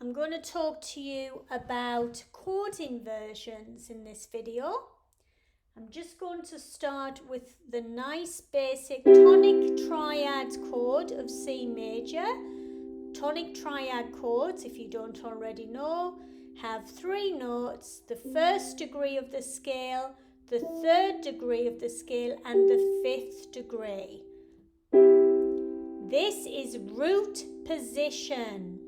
I'm going to talk to you about chord inversions in this video. I'm just going to start with the nice basic tonic triad chord of C major. Tonic triad chords, if you don't already know, have 3 notes: the 1st degree of the scale, the 3rd degree of the scale, and the 5th degree. This is root position.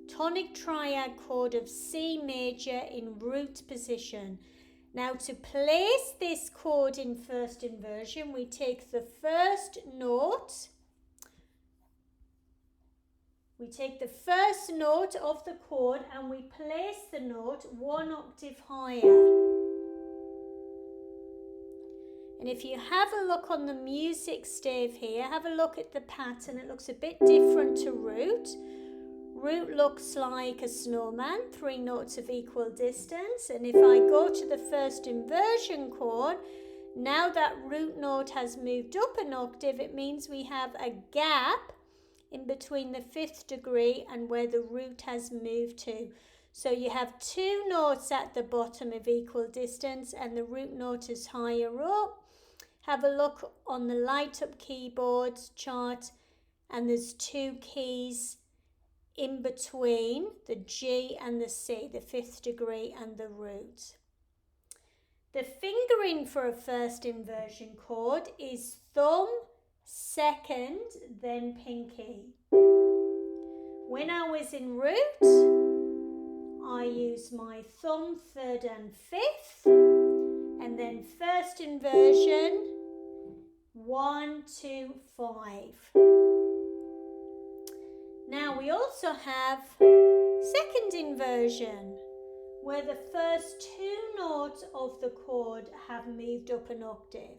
Tonic triad chord of C major in root position. Now, to place this chord in first inversion, we take the first note. We take the first note of the chord and we place the note 1 octave higher. And if you have a look on the music stave here, have a look at the pattern. It looks a bit different to root. Root looks like a snowman, 3 notes of equal distance. And if I go to the first inversion chord, now that root note has moved up an octave, it means we have a gap in between the 5th degree and where the root has moved to. So you have 2 notes at the bottom of equal distance and the root note is higher up. Have a look on the light up keyboard chart and there's 2 keys in between the G and the C, the 5th degree and the root. The fingering for a first inversion chord is thumb, 2nd, then pinky. When I was in root, I use my thumb, 3rd and 5th, and then first inversion, 1, 2, 5. Now we also have second inversion, where the first 2 notes of the chord have moved up an octave.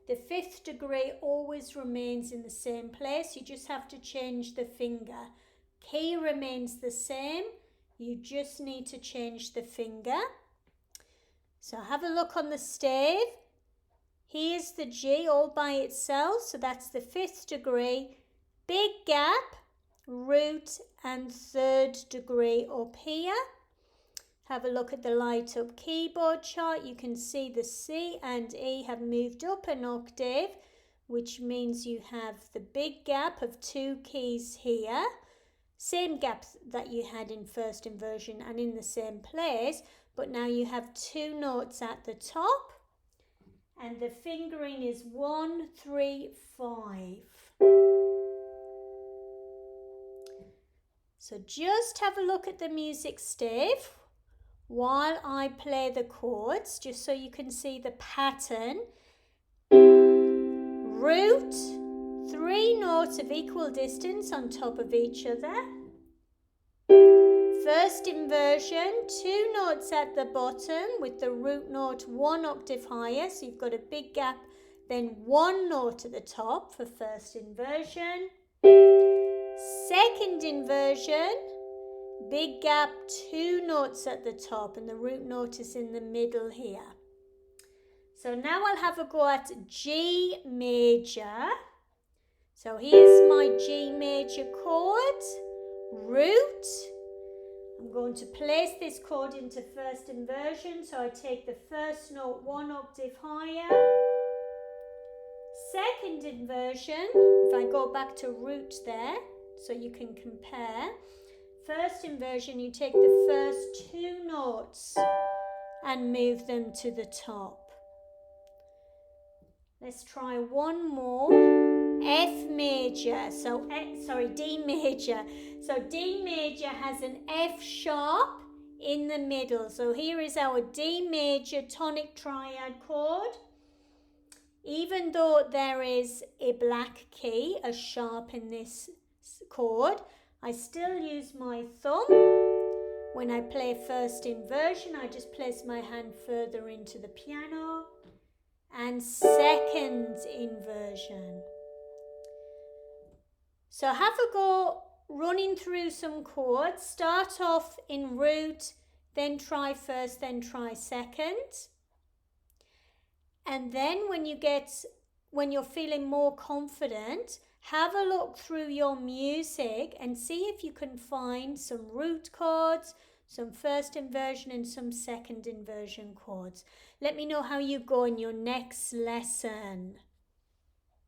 The 5th degree always remains in the same place, you just have to change the finger. Key remains the same, you just need to change the finger. So have a look on the stave. Here's the G all by itself, so that's the 5th degree. Big gap, root and 3rd degree up here. Have a look at the light up keyboard chart. You can see the C and E have moved up an octave, which means you have the big gap of 2 keys here. Same gap that you had in first inversion and in the same place, but now you have 2 notes at the top and the fingering is 1, 3, 5. So just have a look at the music stave while I play the chords, just so you can see the pattern. Root, 3 notes of equal distance on top of each other. First inversion, 2 notes at the bottom with the root note 1 octave higher, so you've got a big gap, then 1 note at the top for first inversion. Second inversion, big gap, 2 notes at the top and the root note is in the middle here. So now I'll have a go at G major. So here's my G major chord, root. I'm going to place this chord into first inversion, so I take the first note 1 octave higher. Second inversion, if I go back to root there, so you can compare. First inversion, you take the first 2 notes and move them to the top. Let's try one more. F major, D major. So D major has an F sharp in the middle. So here is our D major tonic triad chord. Even though there is a black key, a sharp in this chord, I still use my thumb. When I play first inversion, I just place my hand further into the piano. And second inversion. So have a go running through some chords. Start off in root, then try first, then try second. And then when you're feeling more confident, Have a look through your music and see if you can find some root chords, some first inversion and some second inversion chords. Let me know how you go in your next lesson.